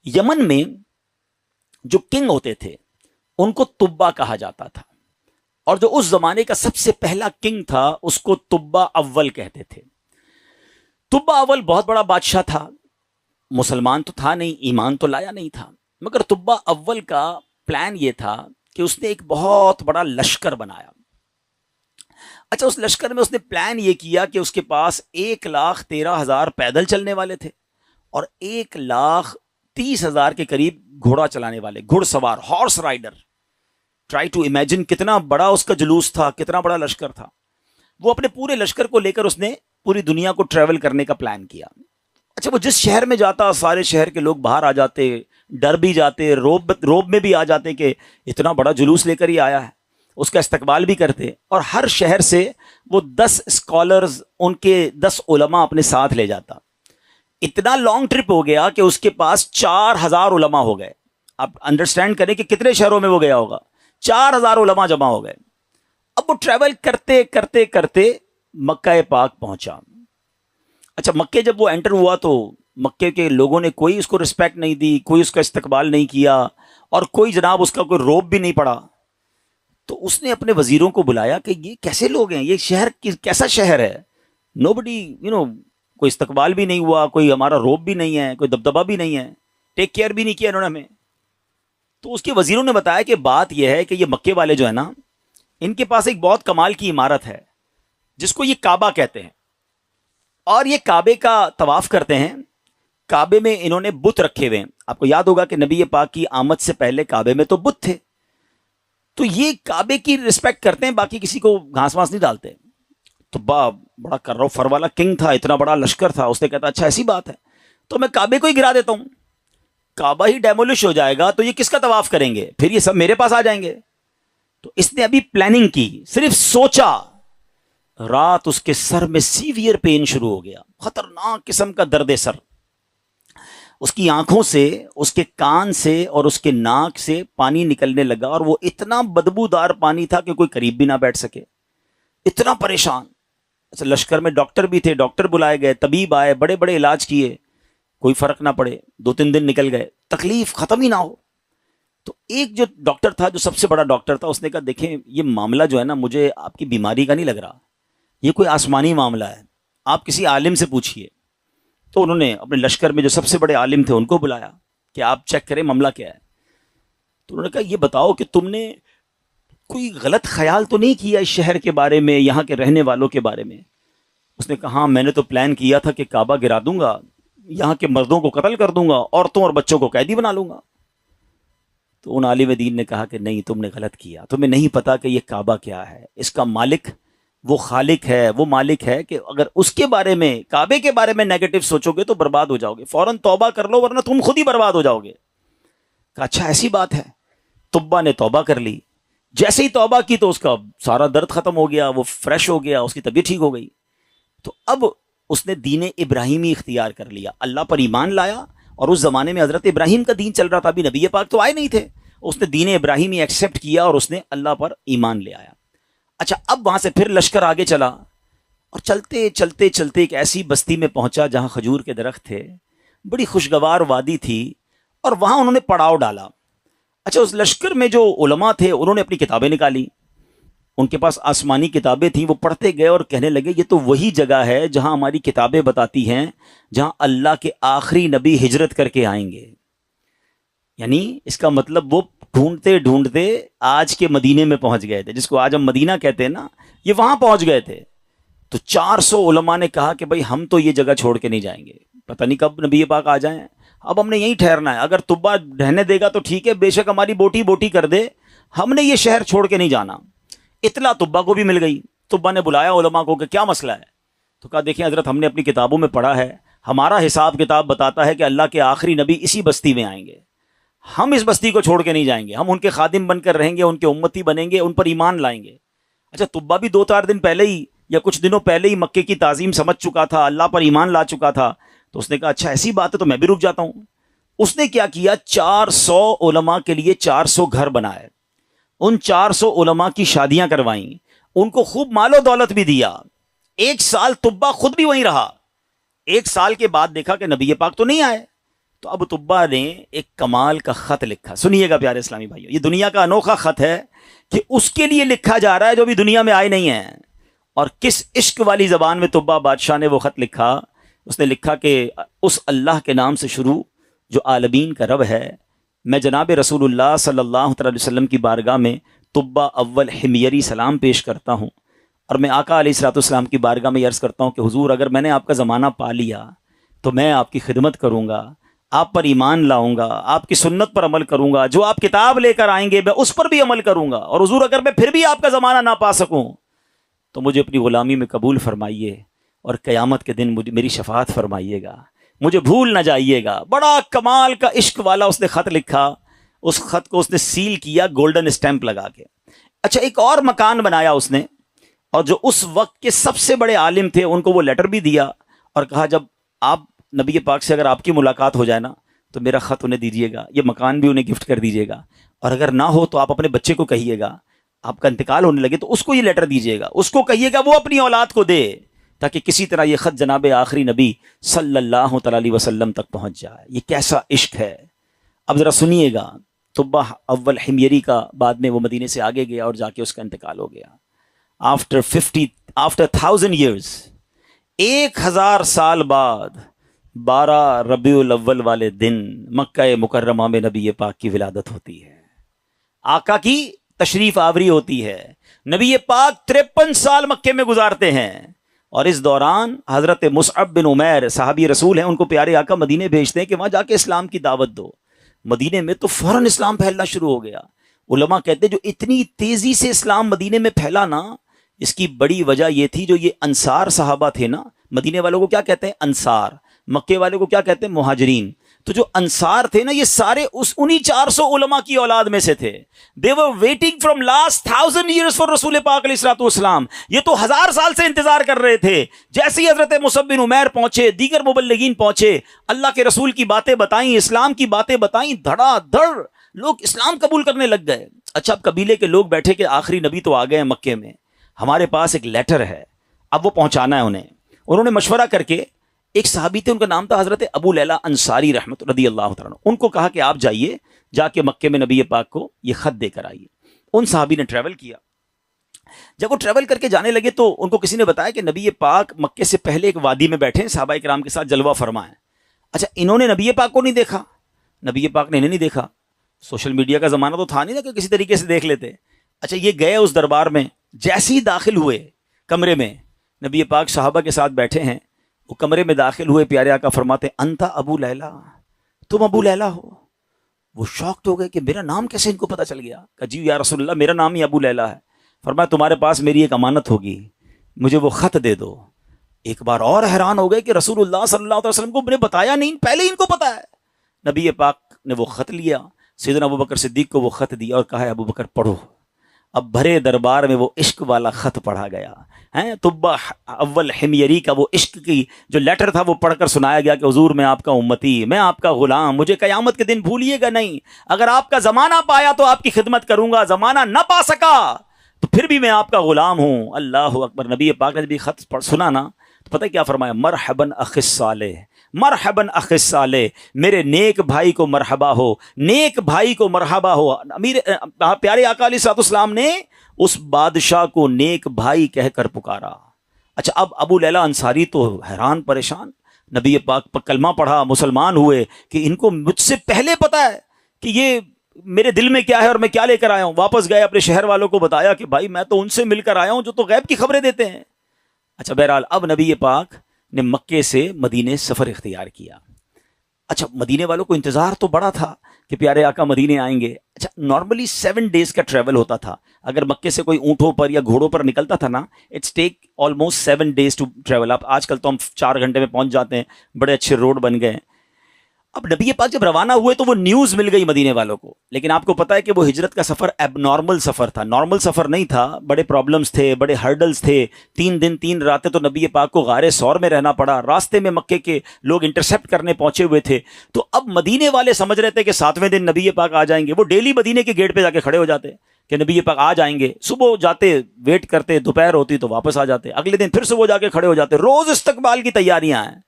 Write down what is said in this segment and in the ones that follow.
یمن میں جو کنگ ہوتے تھے ان کو تبا کہا جاتا تھا، اور جو اس زمانے کا سب سے پہلا کنگ تھا اس کو تبا اول کہتے تھے۔ تبا اول بہت بڑا بادشاہ تھا، مسلمان تو تھا نہیں، ایمان تو لایا نہیں تھا، مگر تبا اول کا پلان یہ تھا کہ اس نے ایک بہت بڑا لشکر بنایا۔ اچھا، اس لشکر میں اس نے پلان یہ کیا کہ اس کے پاس 1,13,000 پیدل چلنے والے تھے اور 1,30,000 کے قریب گھوڑا چلانے والے، گھڑ سوار، horse rider. Try to imagine کتنا بڑا اس کا جلوس تھا، کتنا بڑا لشکر تھا۔ وہ اپنے پورے لشکر کو لے کر اس نے پوری دنیا کو ٹریول کرنے کا پلان کیا۔ اچھا، وہ جس شہر میں جاتا سارے شہر کے لوگ باہر آ جاتے، ڈر بھی جاتے، روب میں بھی آ جاتے کہ اتنا بڑا جلوس لے کر ہی آیا ہے، اس کا استقبال بھی کرتے، اور ہر شہر سے وہ 10 اسکالرز، ان کے 10 علماء اپنے ساتھ لے جاتا۔ اتنا لانگ ٹرپ ہو گیا کہ اس کے پاس 4,000 علماء ہو گئے۔ آپ انڈرسٹینڈ کریں کہ کتنے شہروں میں وہ گیا ہوگا، 4,000 علماء جمع ہو گئے۔ اب وہ ٹریول کرتے کرتے کرتے مکہ پاک پہنچا۔ اچھا، مکے جب وہ انٹر ہوا تو مکے کے لوگوں نے کوئی اس کو رسپیکٹ نہیں دی، کوئی اس کا استقبال نہیں کیا، اور کوئی جناب اس کا کوئی روب بھی نہیں پڑا۔ تو اس نے اپنے وزیروں کو بلایا کہ یہ کیسے لوگ ہیں، یہ شہر کیسا شہر ہے، نو بڈی کوئی استقبال بھی نہیں ہوا، کوئی ہمارا روب بھی نہیں ہے، کوئی دبدبہ بھی نہیں ہے، ٹیک کیئر بھی نہیں کیا انہوں نے ہمیں۔ تو اس کے وزیروں نے بتایا کہ بات یہ ہے کہ یہ مکے والے جو ہے نا، ان کے پاس ایک بہت کمال کی عمارت ہے جس کو یہ کعبہ کہتے ہیں، اور یہ کعبے کا طواف کرتے ہیں۔ کعبے میں انہوں نے بت رکھے ہوئے ہیں۔ آپ کو یاد ہوگا کہ نبی پاک کی آمد سے پہلے کعبے میں تو بت تھے، تو یہ کعبے کی رسپیکٹ کرتے ہیں، باقی کسی کو گھاس واس نہیں ڈالتے۔ تو بڑا کرو فر والا کنگ تھا، اتنا بڑا لشکر تھا، اس نے کہتا اچھا ایسی بات ہے تو میں کعبے کو ہی گرا دیتا ہوں، کعبہ ہی ڈیمولش ہو جائے گا تو یہ کس کا طواف کریں گے، پھر یہ سب میرے پاس آ جائیں گے۔ تو اس نے ابھی پلاننگ کی، صرف سوچا، رات اس کے سر میں سیویئر پین شروع ہو گیا، خطرناک قسم کا درد سر۔ اس کی آنکھوں سے، اس کے کان سے اور اس کے ناک سے پانی نکلنے لگا، اور وہ اتنا بدبودار پانی تھا کہ کوئی قریب بھی نہ بیٹھ سکے، اتنا پریشان۔ اچھا، لشکر میں ڈاکٹر بھی تھے، ڈاکٹر بلائے گئے، طبیب آئے، بڑے بڑے علاج کیے، کوئی فرق نہ پڑے، 2-3 دن نکل گئے، تکلیف ختم ہی نہ ہو۔ تو ایک جو ڈاکٹر تھا، جو سب سے بڑا ڈاکٹر تھا، اس نے کہا دیکھیں یہ معاملہ جو ہے نا، مجھے آپ کی بیماری کا نہیں لگ رہا، یہ کوئی آسمانی معاملہ ہے، آپ کسی عالم سے پوچھیے۔ تو انہوں نے اپنے لشکر میں جو سب سے بڑے عالم تھے ان کو بلایا کہ آپ چیک کریں معاملہ کیا ہے۔ تو انہوں نے کہا یہ بتاؤ کہ تم نے کوئی غلط خیال تو نہیں کیا اس شہر کے بارے میں، یہاں کے رہنے والوں کے بارے میں؟ اس نے کہا ہاں، میں نے تو پلان کیا تھا کہ کعبہ گرا دوں گا، یہاں کے مردوں کو قتل کر دوں گا، عورتوں اور بچوں کو قیدی بنا لوں گا۔ تو ان عالم دین نے کہا کہ نہیں، تم نے غلط کیا، تمہیں نہیں پتا کہ یہ کعبہ کیا ہے، اس کا مالک وہ خالق ہے، وہ مالک ہے کہ اگر اس کے بارے میں، کعبے کے بارے میں نیگیٹو سوچو گے تو برباد ہو جاؤ گے، فوراً توبہ کر لو ورنہ تم خود ہی برباد ہو جاؤ گے۔ کہا اچھا ایسی بات ہے۔ تبا نے توبہ کر لی، جیسے ہی توبہ کی تو اس کا سارا درد ختم ہو گیا، وہ فریش ہو گیا، اس کی طبیعت ٹھیک ہو گئی۔ تو اب اس نے دین ابراہیمی اختیار کر لیا، اللہ پر ایمان لایا، اور اس زمانے میں حضرت ابراہیم کا دین چل رہا تھا، ابھی نبی پاک تو آئے نہیں تھے، اس نے دین ابراہیمی ایکسیپٹ کیا اور اس نے اللہ پر ایمان لے آیا۔ اچھا، اب وہاں سے پھر لشکر آگے چلا، اور چلتے چلتے چلتے ایک ایسی بستی میں پہنچا جہاں کھجور کے درخت تھے، بڑی خوشگوار وادی تھی، اور وہاں انہوں نے پڑاؤ ڈالا۔ اچھا، اس لشکر میں جو علماء تھے انہوں نے اپنی کتابیں نکالی، ان کے پاس آسمانی کتابیں تھیں، وہ پڑھتے گئے اور کہنے لگے یہ تو وہی جگہ ہے جہاں ہماری کتابیں بتاتی ہیں جہاں اللہ کے آخری نبی ہجرت کر کے آئیں گے۔ یعنی اس کا مطلب وہ ڈھونڈتے ڈھونڈتے آج کے مدینے میں پہنچ گئے تھے، جس کو آج ہم مدینہ کہتے ہیں نا، یہ وہاں پہنچ گئے تھے۔ تو 400 علماء نے کہا کہ بھائی ہم تو یہ جگہ چھوڑ کے نہیں جائیں گے، پتہ نہیں کب نبی پاک آ جائیں، اب ہم نے یہیں ٹھہرنا ہے، اگر تبا رہنے دے گا تو ٹھیک ہے، بے شک ہماری بوٹی بوٹی کر دے، ہم نے یہ شہر چھوڑ کے نہیں جانا۔ اطلاع تبا کو بھی مل گئی، تبا نے بلایا علماء کو کہ کیا مسئلہ ہے؟ تو کہا دیکھیں حضرت، ہم نے اپنی کتابوں میں پڑھا ہے، ہمارا حساب کتاب بتاتا ہے کہ اللہ کے آخری نبی اسی بستی میں آئیں گے، ہم اس بستی کو چھوڑ کے نہیں جائیں گے، ہم ان کے خادم بن کر رہیں گے، ان کے امتی بنیں گے، ان پر ایمان لائیں گے۔ اچھا، تبا بھی 2-4 دن پہلے ہی یا کچھ دنوں پہلے ہی مکے کی تعظیم سمجھ چکا تھا، اللہ پر ایمان لا چکا تھا، تو اس نے کہا اچھا ایسی بات ہے تو میں بھی رک جاتا ہوں۔ اس نے کیا کیا، 400 علماء کے لیے 400 گھر بنائے، ان 400 علماء کی شادیاں کروائیں، ان کو خوب مال و دولت بھی دیا۔ 1 سال تبا خود بھی وہیں رہا، 1 سال کے بعد دیکھا کہ نبی پاک تو نہیں آئے، تو ابو طبا نے ایک کمال کا خط لکھا. سنیے گا پیارے اسلامی بھائیوں, یہ دنیا کا انوکھا خط ہے کہ اس کے لیے لکھا جا رہا ہے جو ابھی دنیا میں آئے نہیں ہیں. اور کس عشق والی زبان میں طبا بادشاہ نے وہ خط لکھا. اس نے لکھا کہ اس اللہ کے نام سے شروع جو عالمین کا رب ہے, میں جناب رسول اللہ صلی اللہ علیہ وسلم کی بارگاہ میں طبا اول حمیری سلام پیش کرتا ہوں, اور میں آقا علیہ الصلوۃ والسلام کی بارگاہ میں عرض کرتا ہوں کہ حضور اگر میں نے آپ کا زمانہ پا لیا تو میں آپ کی خدمت کروں گا, آپ پر ایمان لاؤں گا, آپ کی سنت پر عمل کروں گا, جو آپ کتاب لے کر آئیں گے میں اس پر بھی عمل کروں گا, اور حضور اگر میں پھر بھی آپ کا زمانہ نہ پا سکوں تو مجھے اپنی غلامی میں قبول فرمائیے, اور قیامت کے دن میری شفاعت فرمائیے گا, مجھے بھول نہ جائیے گا. بڑا کمال کا عشق والا اس نے خط لکھا. اس خط کو اس نے سیل کیا گولڈن اسٹیمپ لگا کے. اچھا, ایک اور مکان بنایا اس نے, اور جو اس وقت کے سب سے بڑے عالم تھے ان کو وہ لیٹر بھی دیا, اور کہا جب آپ نبی پاک سے اگر آپ کی ملاقات ہو جائے نا تو میرا خط انہیں دیجیے گا, یہ مکان بھی انہیں گفٹ کر دیجیے گا, اور اگر نہ ہو تو آپ اپنے بچے کو کہیے گا, آپ کا انتقال ہونے لگے تو اس کو یہ لیٹر دیجیے گا, اس کو کہیے گا وہ اپنی اولاد کو دے, تاکہ کسی طرح یہ خط جناب آخری نبی صلی اللہ تعالی علیہ وسلم تک پہنچ جائے. یہ کیسا عشق ہے. اب ذرا سنیے گا. طبا اول حمیری کا بعد میں وہ مدینے سے آگے گیا اور جا کے اس کا انتقال ہو گیا. آفٹر 1000 years, 1000 سال بعد 12 ربیع الاول والے دن مکہ مکرمہ میں نبی پاک کی ولادت ہوتی ہے, آقا کی تشریف آوری ہوتی ہے. نبی پاک 53 سال مکے میں گزارتے ہیں, اور اس دوران حضرت مصعب بن عمیر صحابی رسول ہیں, ان کو پیارے آقا مدینے بھیجتے ہیں کہ وہاں جا کے اسلام کی دعوت دو. مدینے میں تو فوراً اسلام پھیلنا شروع ہو گیا. علماء کہتے ہیں جو اتنی تیزی سے اسلام مدینے میں پھیلا نا, اس کی بڑی وجہ یہ تھی جو یہ انصار صحابہ تھے نا. مدینے والوں کو کیا کہتے ہیں؟ انصار. مکے والوں کو کیا کہتے ہیں؟ مہاجرین. تو جو انصار تھے نا یہ سارے انہی 400 علماء کی اولاد میں سے تھے. They were waiting from last 1000 years for رسول پاک علیہ الصلوۃ والسلام. یہ تو 1000 سال سے انتظار کر رہے تھے. جیسے ہی حضرت مصعب بن عمیر پہنچے, دیگر مبلغین پہنچے, اللہ کے رسول کی باتیں بتائیں, اسلام کی باتیں بتائیں, دھڑا دھڑ لوگ اسلام قبول کرنے لگ گئے. اچھا, اب قبیلے کے لوگ بیٹھے کہ آخری نبی تو آ گئے ہیں مکے میں, ہمارے پاس ایک لیٹر ہے, اب وہ پہنچانا ہے انہیں. انہوں نے مشورہ کر کے, ایک صحابی تھے ان کا نام تھا حضرت ابو لیلہ انصاری رحمت رضی اللہ تعالیٰ عنہ, ان کو کہا کہ آپ جائیے, جا کے مکے میں نبی پاک کو یہ خط دے کر آئیے. ان صحابی نے ٹریول کیا. جب وہ ٹریول کر کے جانے لگے تو ان کو کسی نے بتایا کہ نبی پاک مکے سے پہلے ایک وادی میں بیٹھے ہیں, صحابہ کرام کے ساتھ جلوہ فرما ہے. اچھا, انہوں نے نبی پاک کو نہیں دیکھا, نبی پاک نے انہیں نہیں دیکھا. سوشل میڈیا کا زمانہ تو تھا نہیں نا کہ کسی طریقے سے دیکھ لیتے. اچھا, یہ گئے اس دربار میں, جیسے ہی داخل ہوئے کمرے میں, نبی پاک صحابہ کے ساتھ بیٹھے ہیں, وہ کمرے میں داخل ہوئے, پیارے آقا فرماتے انتا ابو لیلہ, تم ابو لیلہ ہو. وہ شاکڈ ہو گئے کہ میرا نام کیسے ان کو پتہ چل گیا. کہ جی یا رسول اللہ, میرا نام ہی ابو لیلہ ہے. فرمایا تمہارے پاس میری ایک امانت ہوگی, مجھے وہ خط دے دو. ایک بار اور حیران ہو گئے کہ رسول اللہ صلی اللہ علیہ وسلم کو نے بتایا نہیں, پہلے ہی ان کو پتا ہے. نبی پاک نے وہ خط لیا, سیدنا ابو بکر صدیق کو وہ خط دیا اور کہا ابو بکر پڑھو. اب بھرے دربار میں وہ عشق والا خط پڑھا گیا. طبا اول حمیری کا وہ عشق کی جو لیٹر تھا وہ پڑھ کر سنایا گیا کہ حضور میں آپ کا امتی, میں آپ کا غلام, مجھے قیامت کے دن بھولیے گا نہیں. اگر آپ کا زمانہ پایا تو آپ کی خدمت کروں گا, زمانہ نہ پا سکا تو پھر بھی میں آپ کا غلام ہوں. اللہ اکبر. نبی پاک نے جب خط سنا نا تو پتہ کیا فرمایا؟ مرحباً اخ الصالح, مرحباً اخ الصالح, میرے نیک بھائی کو مرحبا ہو, نیک بھائی کو مرحبا ہو. امیر پیارے آقا علیہ الصلوۃ والسلام نے اس بادشاہ کو نیک بھائی کہہ کر پکارا. اچھا, اب ابو لیلہ انصاری تو حیران پریشان, نبی پاک پر کلمہ پڑھا, مسلمان ہوئے کہ ان کو مجھ سے پہلے پتا ہے کہ یہ میرے دل میں کیا ہے اور میں کیا لے کر آیا ہوں. واپس گئے, اپنے شہر والوں کو بتایا کہ بھائی میں تو ان سے مل کر آیا ہوں جو تو غیب کی خبریں دیتے ہیں. اچھا, بہرحال اب نبی پاک نے مکے سے مدینے سفر اختیار کیا. اچھا, مدینے والوں کو انتظار تو بڑا تھا کہ پیارے آقا مدینے آئیں گے. اچھا, نارملی 7 days کا ٹریول ہوتا تھا. اگر مکے سے کوئی اونٹوں پر یا گھوڑوں پر نکلتا تھا نا, it's take almost 7 days to travel. اب آج کل تو ہم 4 گھنٹے میں پہنچ جاتے ہیں, بڑے اچھے روڈ بن گئے ہیں. اب نبی پاک جب روانہ ہوئے تو وہ نیوز مل گئی مدینے والوں کو, لیکن آپ کو پتا ہے کہ وہ ہجرت کا سفر ایب نارمل سفر تھا, نارمل سفر نہیں تھا. بڑے پرابلمز تھے, بڑے ہرڈلز تھے. 3 دن 3 راتیں تو نبی پاک کو غار ثور میں رہنا پڑا. راستے میں مکے کے لوگ انٹرسیپٹ کرنے پہنچے ہوئے تھے. تو اب مدینے والے سمجھ رہے تھے کہ 7ویں دن نبی پاک آ جائیں گے. وہ ڈیلی مدینے کے گیٹ پہ جا کے کھڑے ہو جاتے کہ نبی پاک آ جائیں گے. صبح جاتے, ویٹ کرتے, دوپہر ہوتی تو واپس آ جاتے. اگلے دن پھر صبح جا کے کھڑے ہو جاتے. روز استقبال کی تیاریاں ہیں.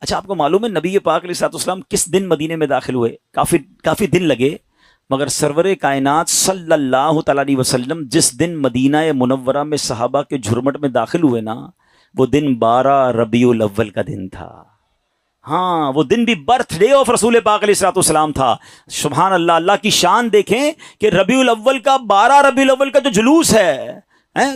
اچھا آپ کو معلوم ہے نبی پاک علیہ الصلوۃ والسلام کس دن مدینے میں داخل ہوئے؟ کافی دن لگے، مگر سرور کائنات صلی اللہ تعالیٰ علیہ وسلم جس دن مدینہ منورہ میں صحابہ کے جھرمٹ میں داخل ہوئے نا، وہ دن 12 ربیع الاول کا دن تھا۔ ہاں وہ دن بھی برتھ ڈے آف رسول پاک علیہ الصلوۃ والسلام تھا۔ سبحان اللہ، اللہ کی شان دیکھیں کہ ربیع الاول کا 12 ربیع الاول کا جو جلوس ہے،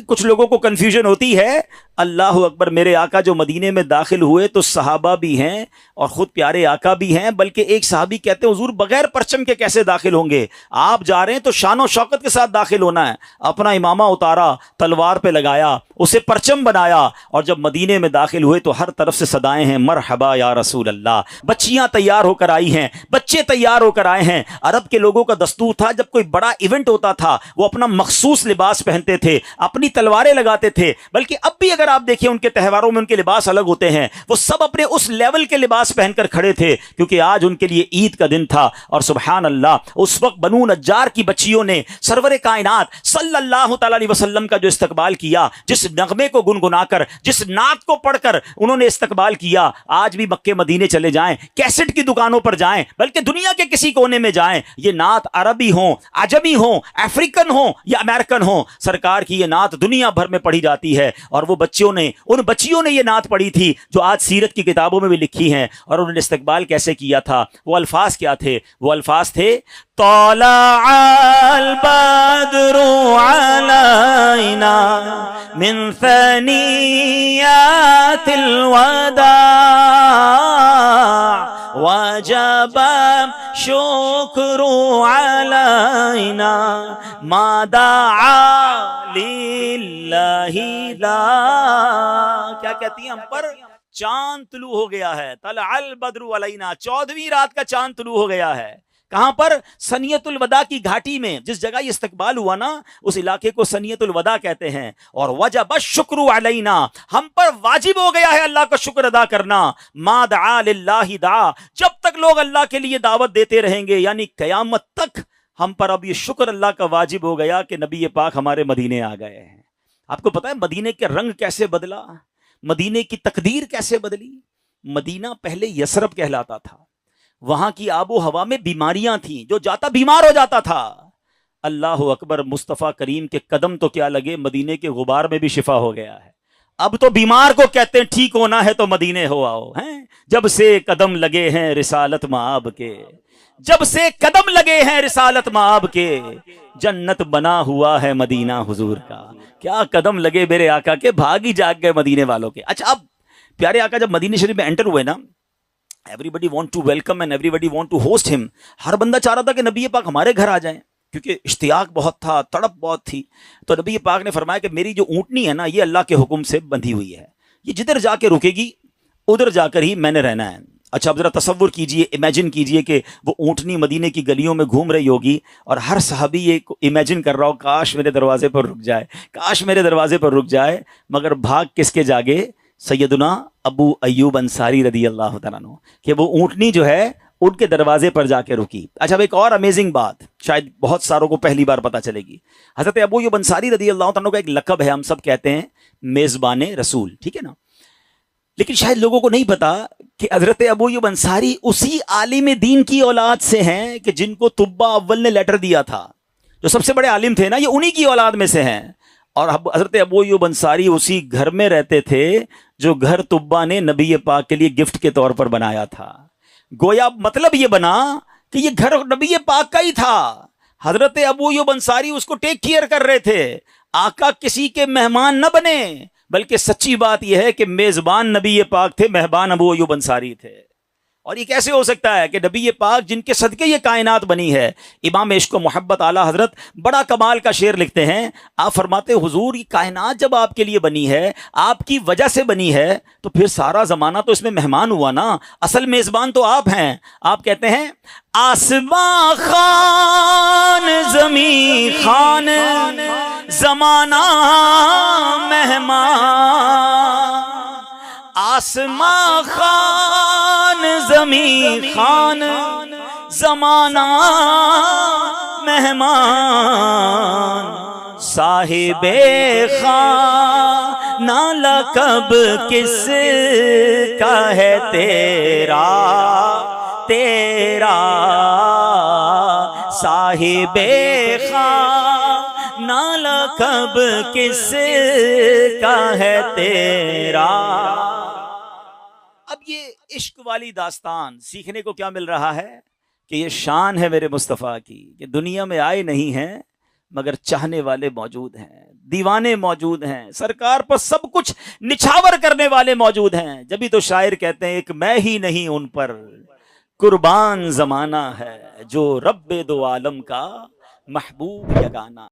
کچھ لوگوں کو کنفیوژن ہوتی ہے۔ اللہ اکبر، میرے آقا جو مدینے میں داخل ہوئے تو صحابہ بھی ہیں اور خود پیارے آقا بھی ہیں، بلکہ ایک صحابی کہتے ہیں حضور بغیر پرچم کے کیسے داخل ہوں گے؟ آپ جا رہے ہیں تو شان و شوکت کے ساتھ داخل ہونا ہے۔ اپنا امامہ اتارا، تلوار پہ لگایا، اسے پرچم بنایا، اور جب مدینے میں داخل ہوئے تو ہر طرف سے صدائیں ہیں مرحبا یا رسول اللہ۔ بچیاں تیار ہو کر آئی ہیں، بچے تیار ہو کر آئے ہیں۔ عرب کے لوگوں کا دستور تھا جب کوئی بڑا ایونٹ ہوتا تھا وہ اپنا مخصوص لباس پہنتے تھے، اپنی تلواریں لگاتے تھے، بلکہ اب بھی اگر آپ دیکھیں ان کے تہواروں میں ان کے لباس الگ ہوتے ہیں، وہ سب اپنے اس لیول کے لباس پہن کر کھڑے تھے، کیونکہ آج ان کے لیے عید کا دن تھا۔ اور سبحان اللہ، اس وقت بنو نجار کی بچیوں نے سرور کائنات صلی اللہ تعالی علیہ وسلم کا جو استقبال کیا، جس نغمے کو گنگنا کر، جس نعت کو پڑھ کر انہوں نے استقبال کیا، آج بھی مکے مدینے چلے جائیں، کیسٹ کی دکانوں پر جائیں، بلکہ دنیا کے کسی کونے میں جائیں، یہ نعت عربی ہوں، عجمی ہوں، افریقن ہوں یا امریکن ہوں، سرکار کی یہ نعت دنیا بھر میں پڑھی جاتی ہے۔ اور وہ ان بچیوں نے یہ نعت پڑھی تھی جو آج سیرت کی کتابوں میں بھی لکھی ہیں۔ اور انہوں نے استقبال کیسے کیا تھا؟ وہ الفاظ کیا تھے؟ وہ الفاظ تھے طلع البدر علینا من ثنیات الوداع وجب شکر علینا ما دعا للہ لا۔ کیا کہتی ہیں ہم پر؟ چاند طلوع ہو گیا ہے، طلع البدر علینا، 14ویں رات کا چاند طلوع ہو گیا ہے۔ کہاں پر؟ سنیت الوداع کی گھاٹی میں، جس جگہ یہ استقبال ہوا نا اس علاقے کو سنیت الوداع کہتے ہیں۔ اور وجب الشکر علینا، ہم پر واجب ہو گیا ہے اللہ کا شکر ادا کرنا۔ ما دعا للہ دعا، جب تک لوگ اللہ کے لیے دعوت دیتے رہیں گے، یعنی قیامت تک ہم پر اب یہ شکر اللہ کا واجب ہو گیا کہ نبی پاک ہمارے مدینے آ گئے ہیں۔ آپ کو پتا ہے مدینے کے رنگ کیسے بدلا، مدینے کی تقدیر کیسے بدلی؟ مدینہ پہلے یثرب کہلاتا تھا، وہاں کی آب و ہوا میں بیماریاں تھیں، جو جاتا بیمار ہو جاتا تھا۔ اللہ اکبر، مصطفیٰ کریم کے قدم تو کیا لگے، مدینے کے غبار میں بھی شفا ہو گیا ہے۔ اب تو بیمار کو کہتے ہیں ٹھیک ہونا ہے تو مدینے ہو آؤ، ہیں جب سے قدم لگے ہیں رسالت مآب کے، جب سے قدم لگے ہیں رسالت مآب کے، جنت بنا ہوا ہے مدینہ حضور کا۔ کیا قدم لگے میرے آقا کے، بھاگ ہی جاگ گئے مدینے والوں کے۔ اچھا اب پیارے آقا جب مدینہ شریف میں انٹر ہوئے نا، everybody want to welcome and everybody want to host him، ہر بندہ چاہ رہا تھا کہ نبی پاک ہمارے گھر آ جائیں، کیونکہ اشتیاق بہت تھا، تڑپ بہت تھی۔ تو نبی پاک نے فرمایا کہ میری جو اونٹنی ہے نا یہ اللہ کے حکم سے بندھی ہوئی ہے، یہ جدھر جا کے رکے گی ادھر جا کر ہی میں نے رہنا ہے۔ اچھا اب ذرا تصور کیجئے، امیجن کیجئے کہ وہ اونٹنی مدینے کی گلیوں میں گھوم رہی ہوگی اور ہر صحابی یہ امیجن کر رہا ہو کاش میرے دروازے پر رک جائے، کاش میرے دروازے پر رک جائے، مگر بھاگ کس کے جاگے؟ سیدنا ابو ایوب انصاری رضی اللہ تعالیٰ عنہ، کہ وہ اونٹنی جو ہے ان کے دروازے پر جا کے رکی۔ اچھا اب ایک اور امیزنگ بات شاید بہت ساروں کو پہلی بار پتہ چلے گی، حضرت ابو ایوب انصاری رضی اللہ تعالیٰ عنہ کا ایک لقب ہے، ہم سب کہتے ہیں میزبان رسول، ٹھیک ہے نا، لیکن شاید لوگوں کو نہیں پتا کہ حضرت ابو ایوب انصاری اسی عالم دین کی اولاد سے ہیں کہ جن کو طبہ اول نے لیٹر دیا تھا، جو سب سے بڑے عالم تھے نا، یہ انہی کی اولاد میں سے ہیں۔ اور حضرت ابو ایوب انصاری اسی گھر میں رہتے تھے جو گھر طبہ نے نبی پاک کے لیے گفٹ کے طور پر بنایا تھا۔ گویا مطلب یہ بنا کہ یہ گھر نبی پاک کا ہی تھا، حضرت ابو ایوب انصاری اس کو ٹیک کیئر کر رہے تھے۔ آقا کسی کے مہمان نہ بنے، بلکہ سچی بات یہ ہے کہ میزبان نبی پاک تھے، مہمان ابو ایوب انصاری تھے۔ اور یہ کیسے ہو سکتا ہے کہ نبی پاک جن کے صدقے یہ کائنات بنی ہے؟ امام عشق و محبت اعلیٰ حضرت بڑا کمال کا شعر لکھتے ہیں، آپ فرماتے حضور یہ کائنات جب آپ کے لیے بنی ہے، آپ کی وجہ سے بنی ہے، تو پھر سارا زمانہ تو اس میں مہمان ہوا نا، اصل میزبان تو آپ ہیں۔ آپ کہتے ہیں آسمان خان زمین خان زمانہ مہمان، آسمان خان زمین خان زمانہ مہمان، صاحب خان نالا کب کس کا ہے تیرا تیرا صاحب خواہ، نالا کب کس کا ہے تیرا۔ اب یہ عشق والی داستان سیکھنے کو کیا مل رہا ہے کہ یہ شان ہے میرے مصطفیٰ کی کہ دنیا میں آئے نہیں ہیں مگر چاہنے والے موجود ہیں، دیوانے موجود ہیں، سرکار پر سب کچھ نچھاور کرنے والے موجود ہیں۔ جبھی تو شاعر کہتے ہیں ایک میں ہی نہیں ان پر قربان زمانہ ہے، جو رب دو عالم کا محبوب یگانہ۔